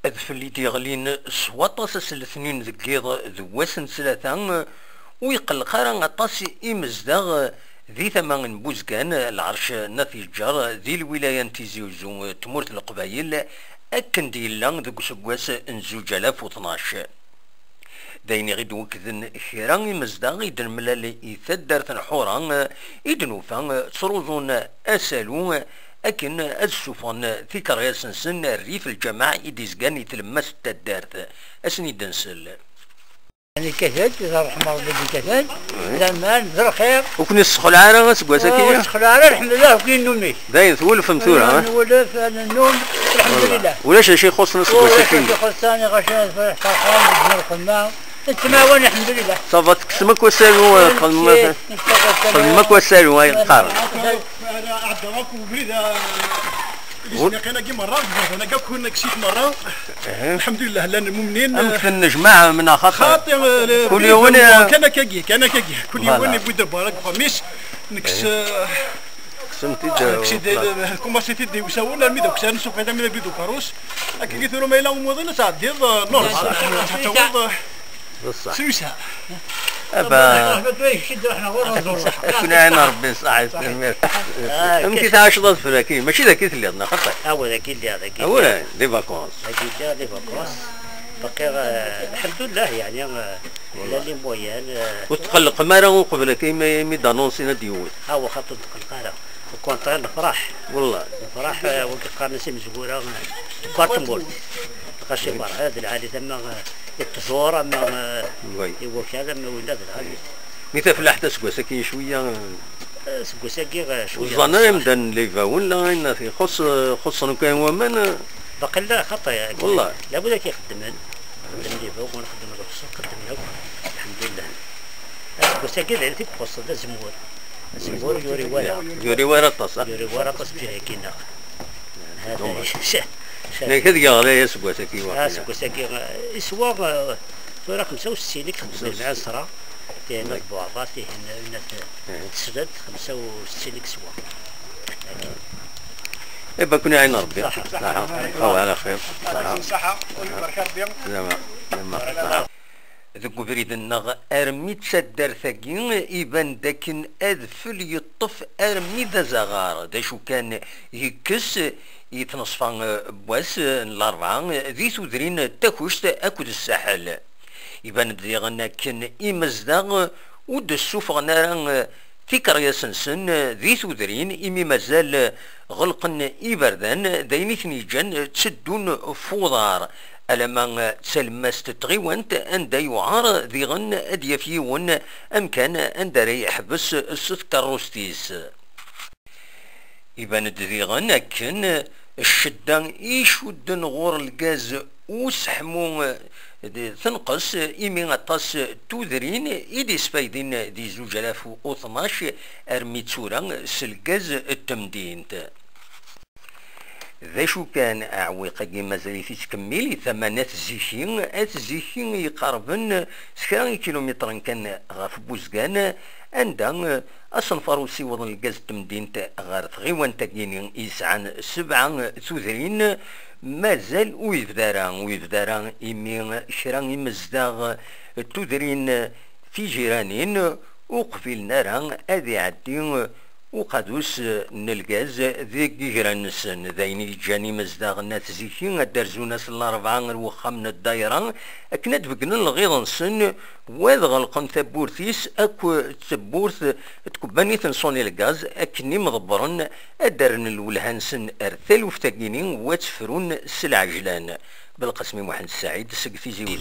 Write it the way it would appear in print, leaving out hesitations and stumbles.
أذفلي ديغلين سواطاس سلثنين ذكيض ذواسن ثلاثة ويقلق راه طاس إمزداغ ذي ثمان بوزكان العرش نتيجر ذي الولاية تيزيوزو تمورت القبايل أكن ديلا ذوك سكواس نزوج 1012 دايني غيد وكذن خيران مزداغ يدن ملالي يثدر تنحوران يدنوفا تروزون أسالو أكن السوفان ذكر ياسنسن الريف الجماعة يديزقان يتلمس الدارت أسني دنسل يعني كثد إذا رحمة ربي كثد زمان ذر خير وكن السخلعارة سكواسا كيا السخلعارة الحمد لله وكين نومي داين ثولف مثورة ها نولف النوم الحمد لله ولاش شي خصنا سكواسا كيا ولاش خصاني غشان فرح فرحان بجمال الخمام نتماون الحمد لله صافا تكسمك وسالو خدمك وسالو هاي القارة انا عبدالله وبريد انا كي مرة انا كنا كشيت مرة الحمد لله لان المؤمنين امثل جماعة من خاطر كل يوم كان كاكي كل يوم بيد بارك قميص نكس سمتي كوماسيتي دي وساونا الميدو كسان سوق هذا من بيدو كاروس اكيد كثيروا ما يلاو موضوع ساعه ديال نور بصح سويسها ابا كنا انا ربي صحيح يمكن تعيش ضد فراكي ماشي ذاك اللي عندنا خطا اول ذاك اللي هذاك اولا دي فاكونس اكيد دي فاكونس باقي الحمد لله يعني ولا لي مويان وتقلق مره قبل كي دانونسينا ديول هو خط القلقاره وكنت نفرح والله نفرح وكي نسي مزبوره كارتمبول غاشي فرح هذا العالي ثم التصور اما هو كذا ما ولاد العالي متى فلاحت سكواساكي شويه سكواساكي شويه ظنا يمدن لي ولا ان في خص كان ومن باقي لا خطا والله لابد كيخدم لي فوق ونخدم الرخصه خدمنا الحمد لله سكواساكي اللي في خص هذا زمور يوري ورا طاس فيها كينا هذا هذا يغلى يا سكواساكي واحد سكواساكي اسوا صورة 65 خدمت مع الصرا فيه هنا البوابات فيه هنا تسدد 65 سوا يبقى كنا عين ربي صحة أو على خير صحة والبركة ربي ذوك بريد النغ أرمي تسدر ثقين إبان داكن أذفل يطف أرمي ذا زغار دا شو كان يكس يتنصفان بواس الأربعة ذي ثودرين تاكوشت أكد الساحل يبان ديغنا كن إمزداغ ود السوفغ نارا تيكر ياسنسن ذي ثودرين إمي مازال غلقن إبردان دايني ثنيجان تسدون فوضار ألما تسلمست تغيوانت أندا يعار ذيغن أديفيون أمكان أندا يحبس السكروستيس يبان ذيغن كن الشدة يشدن غور الغاز وسحمو تنقص إيمي غطاس تودرين إيدي سفايدين دي 2012 أرمي تسورا سلغاز التمدينت ذا شو كان أعويق مازال في تكمل ثمانية زيشين الزيشين يقربن 7 كيلومتر كان غاف بوزكان عندها أصنفر وسيوض الغاز تمدينت غار تغيوان تاكيني يسعان 7 ثوذرين مازال ويفدارا إمي شران مزداغ تودرين في جيرانين وقفل نارا أذي عدين وقادوس نلقاز ذي جيرانسن ذايني جاني مزداغ ناس زيكي درزوناس الأربعة وخامن الدايرة أكنت بقنا الغيضنسن واذ غلقن ثبورثيس أكو تبورث تكباني تنصوني الغاز أكني مضبرن أدرن الولهانسن أرثل وفتاقينين واتفرون سلعجلان بالقسم محمد السعيد سقفي زيوز